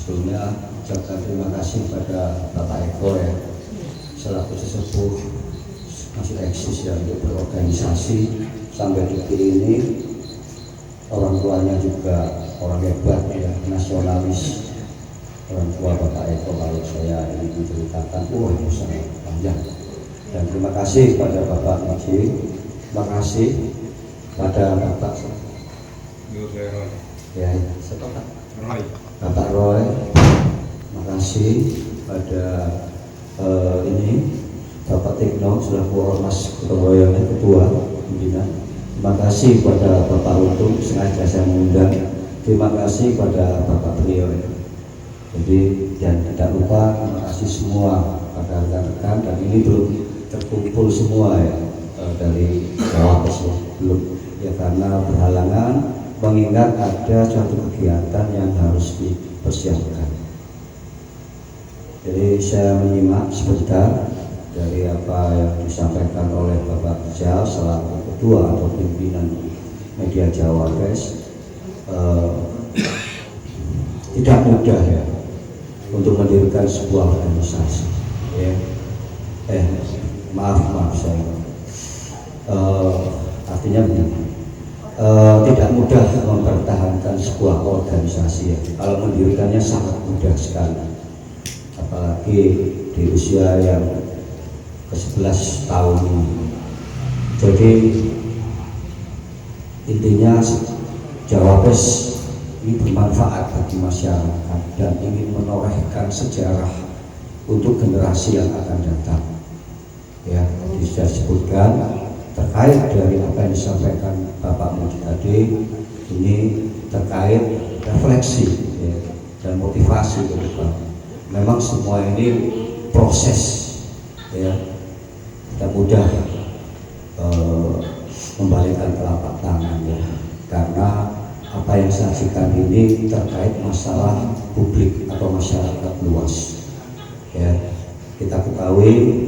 Sebelumnya ucapkan terima kasih pada Bapak Eko ya, selaku sesepuh masih eksis ya untuk berorganisasi sampai detik ini. Orang tuanya juga orang hebat ya, nasionalis. Orang tua Bapak Eko kalau saya ini menceritakan, itu sangat panjang. Dan terima kasih pada Bapak Muji, terima kasih pada Bapak ya, Bapak Roy, terima kasih pada ini Bapak Tekno selaku Ormas Ketua Ketua Pimpinan. Terima kasih pada Bapak Untung, sengaja saya mengundang. Terima kasih pada Bapak Priyo. Jadi dan tidak lupa terima kasih semua pada rekan-rekan, dan ini belum terkumpul semua ya dari Cawapres ya, belum ya karena berhalangan mengingat ada suatu kegiatan yang harus dipersiapkan. Jadi saya menyimak sebentar dari apa yang disampaikan oleh Bapak Rijal selaku ketua atau pimpinan media Cawapres. Tidak mudah ya untuk mendirikan sebuah organisasi ya. Maaf saya artinya begini, tidak mudah mempertahankan sebuah organisasi ya. Kalau mendirikannya sangat mudah sekali, apalagi di usia yang ke-11 tahun ini. Jadi intinya Cawapres ini bermanfaat bagi masyarakat dan ingin menorehkan sejarah untuk generasi yang akan datang. Ya, tadi sudah disebutkan terkait dari apa yang disampaikan Bapak Muji tadi, ini terkait refleksi ya, dan motivasi ke depan. Memang semua ini proses ya, tidak mudah membalikkan telapak tangan ya, karena apa yang saya saksikan ini terkait masalah publik atau masyarakat luas ya. Kita ketahui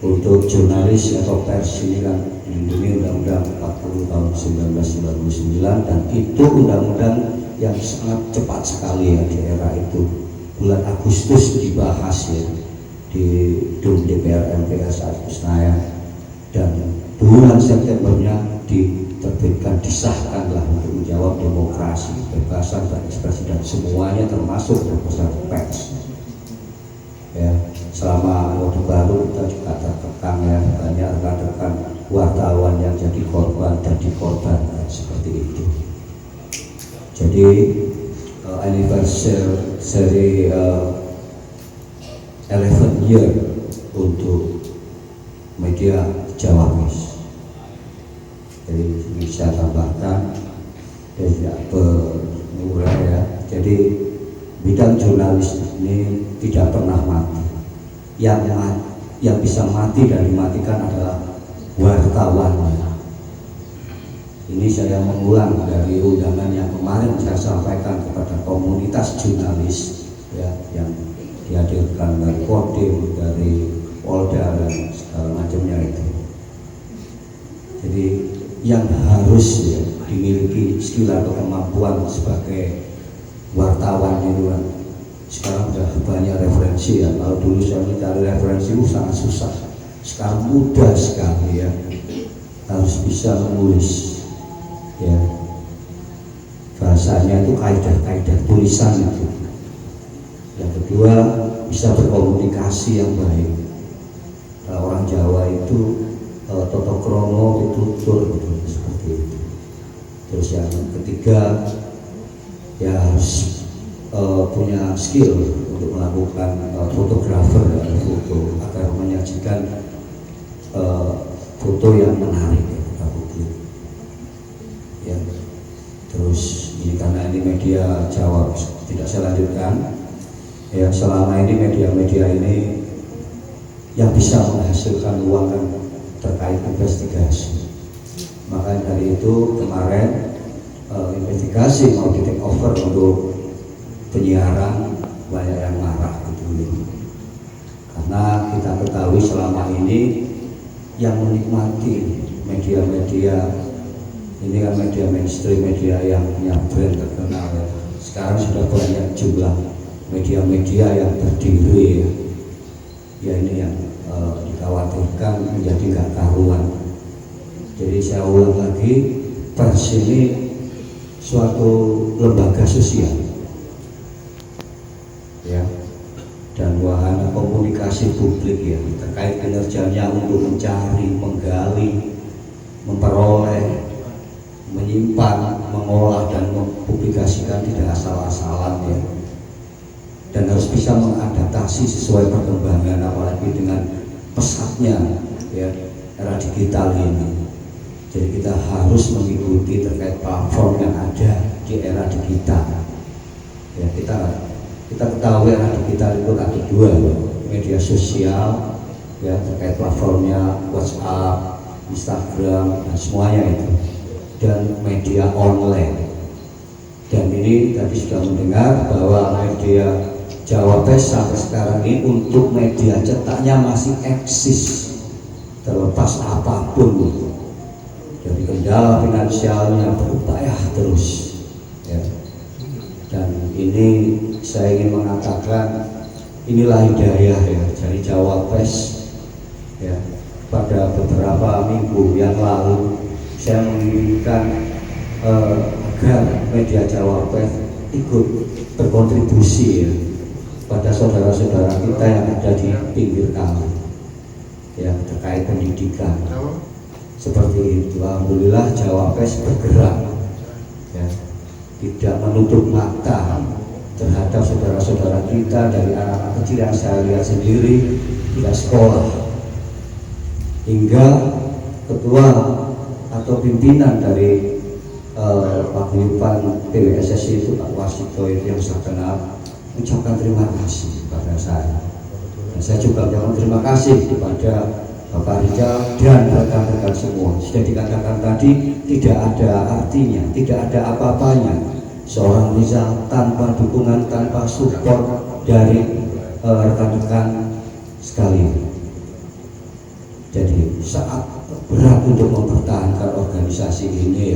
untuk jurnalis atau pers ini kan dilindungi Undang-Undang 40 tahun 1999, dan itu undang-undang yang sangat cepat sekali ya di era itu. Bulan Agustus dibahas ya di gedung DPR MPR saat Senayan, dan bulan Septembernya diterbitkan, disahkanlah untuk menjawab demokrasi, kebebasan berekspresi dan semuanya termasuk kebebasan pers. Ya, selama Orde Baru kita juga terkekang ya, banyak rekan-rekan wartawan yang jadi korban dan dikorbankan seperti itu. Jadi anniversary 11 year untuk media Cawapres. Jadi bisa tambahkan dan tidak berurai ya. Jadi bidang jurnalis ini tidak pernah mati. Yang bisa mati dan dimatikan adalah wartawan. Ini saya mengulang dari undangan yang kemarin saya sampaikan kepada komunitas jurnalis ya, yang dihadirkan dari Kodim, dari Polda dan segala macamnya itu. Jadi yang harus ya, dimiliki skill atau kemampuan sebagai wartawan itu kan sekarang sudah banyak referensi ya. Kalau dulu saya mencari referensi itu sangat susah, sekarang mudah sekali ya. Harus bisa menulis ya, bahasanya itu kaidah-kaidah tulisan itu. Yang kedua, bisa berkomunikasi yang baik. Orang Jawa itu toto kromo pitutur seperti itu. Terus yang ketiga ya harus punya skill untuk melakukan fotografer dan foto agar menyajikan foto yang menarik kepada publik. Ya. Terus ini karena ini media Jawa tidak saya lanjutkan. Ya, selama ini media-media ini yang bisa menghasilkan uang kan terkait investigasi. Maka dari itu kemarin investigasi mau di take over untuk penyiaran, banyak yang marah gitu. Karena kita ketahui selama ini yang menikmati media-media ini kan media mainstream, media yang punya brand terkenal ya. Sekarang sudah banyak jumlah media-media yang berdiri ya ini yang dikhawatirkan menjadi nggak karuan. Jadi saya ulang lagi, pers ini suatu lembaga sosial ya, dan wahana komunikasi publik ya terkait kinerjanya untuk mencari, menggali, memperoleh, menyimpan, mengolah dan mempublikasikan tidak asal-asalan ya, dan harus bisa mengadaptasi sesuai perkembangan, apalagi dengan pesatnya ya era digital ini. Jadi kita harus mengikuti terkait platform yang ada di era digital ya. Kita ketahui era digital itu ada dua, media sosial ya, terkait platformnya WhatsApp, Instagram dan semuanya itu, dan media online. Dan ini tadi sudah mendengar bahwa media Jawa Pers sampai sekarang ini untuk media cetaknya masih eksis terlepas apapun itu. Jadi kendala finansialnya berupaya terus ya. Dan ini saya ingin mengatakan inilah hidayah ya dari Jawa Pers ya. Pada beberapa minggu yang lalu saya menginginkan agar media Jawa Pers ikut berkontribusi ya pada saudara-saudara kita yang ada di pinggir kali ya terkait pendidikan. Seperti itu, alhamdulillah Jawa Pers bergerak ya, tidak menutup mata terhadap saudara-saudara kita dari anak-anak kecil yang saya lihat sendiri tidak sekolah, hingga ketua atau pimpinan dari paguyuban PWSSI itu Pak Wasito itu yang saya kenal mengucapkan terima kasih kepada saya, dan saya juga mengucapkan terima kasih kepada Bapak Rizal dan rekan-rekan semua. Sudah dikatakan tadi, tidak ada artinya, tidak ada apa-apanya seorang Rizal tanpa dukungan, tanpa support dari rekan-rekan sekalian. Jadi saat berat untuk mempertahankan organisasi ini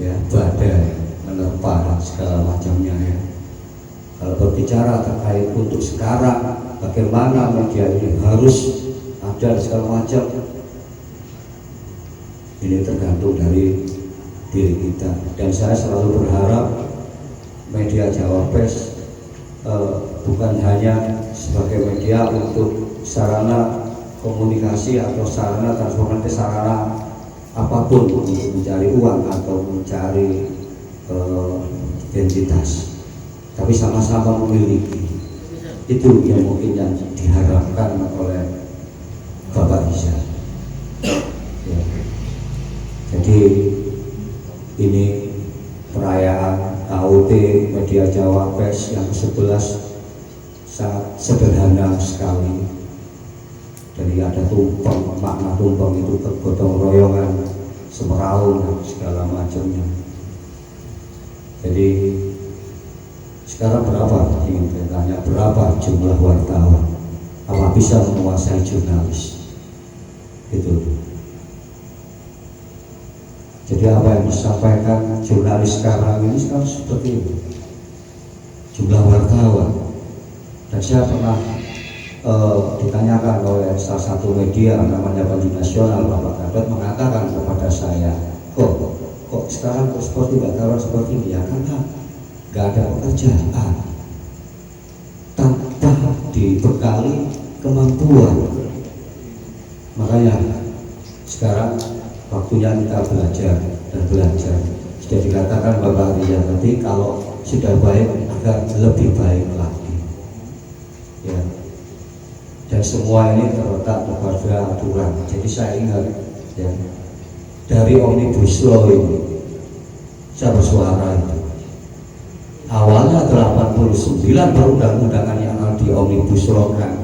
ya badai menerpa dan segala macamnya ya. Kalau berbicara terkait untuk sekarang, bagaimana media ini harus ada segala macam, ini tergantung dari diri kita. Dan saya selalu berharap media Jawa Pers bukan hanya sebagai media untuk sarana komunikasi atau sarana transformasi, sarana apapun untuk mencari uang atau mencari identitas, tapi sama-sama memiliki. Itu yang mungkin yang diharapkan oleh Bapak Rizal ya. Jadi ini perayaan HUT Media Jawa Pers yang ke-11 sangat sederhana sekali. Jadi ada tumpeng, makna tumpeng itu kegotong royongan, semeraung dan segala macamnya. Jadi sekarang berapa, ingin bertanya, berapa jumlah wartawan? Apa bisa menguasai jurnalis? Itu. Jadi apa yang disampaikan jurnalis sekarang ini sekarang seperti itu, jumlah wartawan. Dan saya pernah ditanyakan oleh salah satu media namanya Panji Nasional, Bapak Gatot mengatakan kepada saya, kok sekarang seperti wartawan seperti ini ya, karena nggak ada pekerjaan tanpa dibekali kemampuan. Makanya sekarang waktunya kita belajar dan belajar. Sudah dikatakan Bapak Rizal nanti kalau sudah baik agar lebih baik lagi ya. Dan semua ini terletak pada aturan. Jadi saya ingat ya, dari Omnibus Law ini saya bersuara itu awalnya 89 perundang-undangan yang ada di Omnibus Law kan,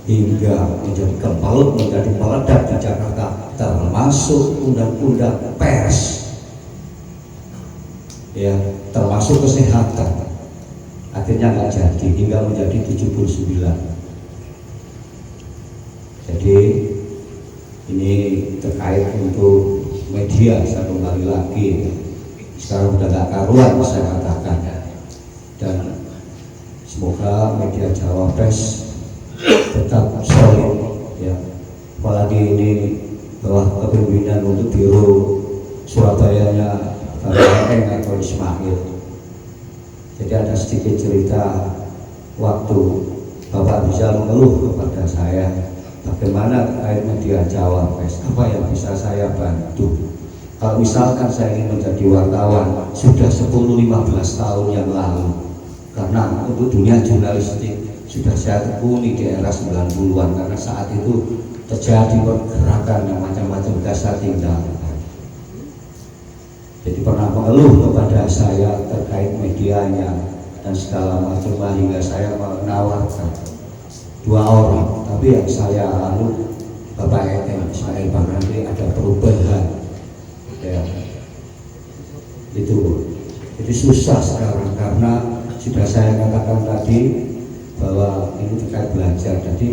hingga menjadi kebalut, menjadi meledak di Jakarta, termasuk undang-undang pers ya, termasuk kesehatan, akhirnya nggak jadi hingga menjadi 79. Jadi ini terkait untuk media, saya kembali lagi sekarang udah gak karuan saya katakan. Dan Semoga media Jawa Press tetap solid ya, apalagi ini bawah kepemimpinan untuk Biro Surabayanya Bapak Eng atau Ismail. Jadi ada sedikit cerita waktu Bapak bisa mengeluh kepada saya bagaimana terkait media Jawa Press, apa yang bisa saya bantu. Kalau misalkan saya ingin menjadi wartawan sudah 10-15 tahun yang lalu, karena untuk dunia jurnalistik sudah saya tekuni di era 90-an, karena saat itu terjadi pergerakan yang macam-macam gak saya tinggalkan. Jadi pernah mengeluh kepada saya terkait medianya dan segala macam, hingga saya menawarkan 2 orang, tapi yang saya lalu Bapak Ismail Barangli ada perubahan ya, itu. Jadi susah sekarang karena sudah saya katakan tadi bahwa ini terkait belajar, jadi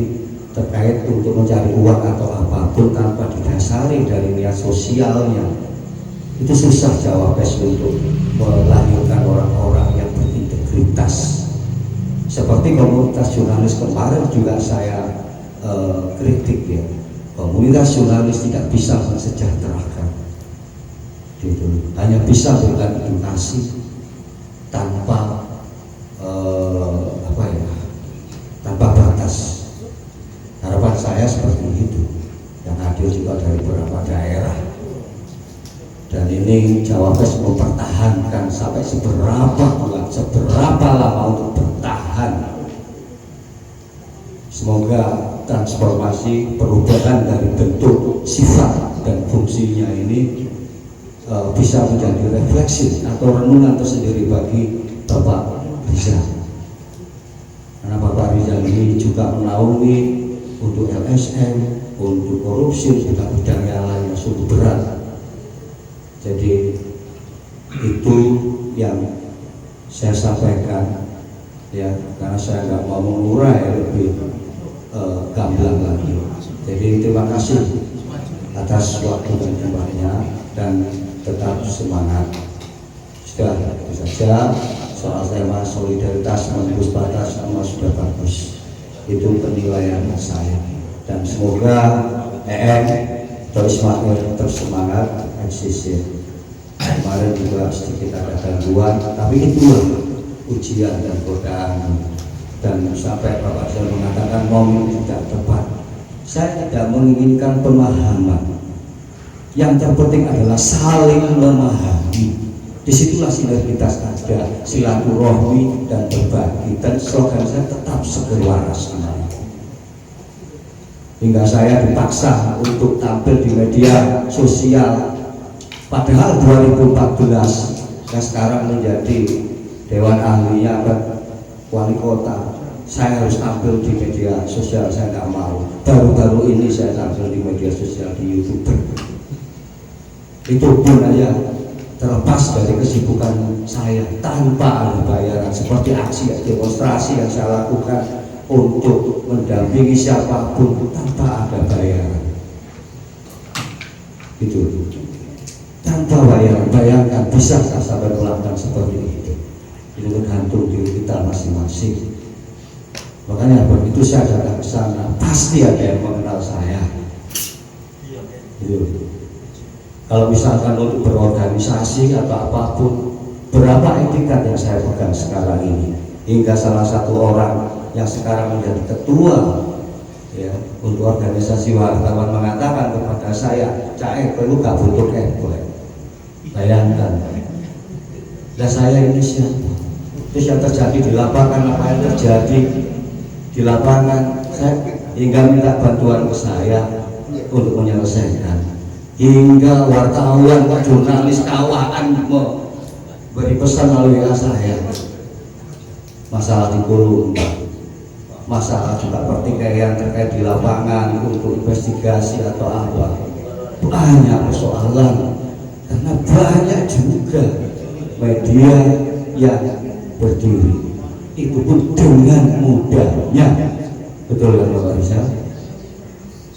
terkait untuk mencari uang atau apapun tanpa didasari dari niat sosialnya, itu susah Jawa Press untuk melahirkan orang-orang yang berintegritas. Seperti komunitas jurnalis kemarin juga saya kritik ya, komunitas jurnalis tidak bisa mensejahterakan, gitu. Hanya bisa berikan edukasi tanpa tanpa batas. Harapan saya seperti itu, yang hadir juga dari beberapa daerah. Dan ini Jawa Press mempertahankan sampai seberapa lama untuk bertahan. Semoga transformasi perubahan dari bentuk, sifat dan fungsinya ini bisa menjadi refleksi atau renungan tersendiri bagi Bapak Rizal. Karena Bapak Rizal ini juga menaungi untuk LSM, untuk korupsi, juga bidang yang lain yang sungguh berat. Jadi itu yang saya sampaikan ya, karena saya nggak mau mengurai lebih gamblang lagi. Jadi terima kasih atas waktu dan tempatnya, dan tetap semangat. Sudah itu saja. Soal tema solidaritas menembus batas sama sudah bagus, itu penilaian saya. Dan semoga atau Ismail tetap semangat eksis. Kemarin juga sedikit ada gangguan, tapi itulah ujian dan godaan. Dan sampai Bapak saya mengatakan momen tidak tepat, saya tidak menginginkan pemahaman. Yang terpenting adalah saling memahami. Disitulah sinergitas ada, silaturahmi dan berbagi. Dan slogan saya tetap seger waras. Hingga saya dipaksa untuk tampil di media sosial. Padahal 2014 saya sekarang menjadi Dewan Ahlinya Wali Kota, saya harus tampil di media sosial. Saya nggak mau. Baru-baru ini saya tampil di media sosial di YouTube. Itu pun aja terlepas dari kesibukan saya, tanpa ada bayaran, seperti aksi demonstrasi yang saya lakukan untuk mendampingi siapapun tanpa ada bayaran. Itu tanpa bayaran. Bayangkan bisakah sampai melakukan seperti itu? Itu tergantung diri kita masing-masing. Makanya begitu saya datang ke sana, pasti ada yang mengenal saya. Itu. Kalau misalkan untuk berorganisasi atau apapun, berapa etikat yang saya pegang sekarang ini, hingga salah satu orang yang sekarang menjadi ketua ya untuk organisasi wartawan mengatakan kepada saya, "Cak Eko itu gak butuh Eko." Bayangkan, dan saya ini siapa? Terus yang terjadi di lapangan, apa yang terjadi di lapangan, saya hingga minta bantuan ke saya untuk menyelesaikan. Hingga wartawan, jurnalis, kawan memberi pesan melalui saya. Masalah di Hulu, masalah juga pertikaian terkait di lapangan untuk investigasi atau apa. Banyak persoalan, karena banyak juga media yang berdiri. Itu pun dengan mudahnya. Betul kan Bapak Rizal?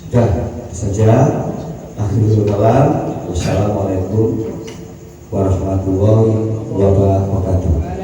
Sudah saja. Akhirul kalam. Wassalamualaikum warahmatullahi wabarakatuh.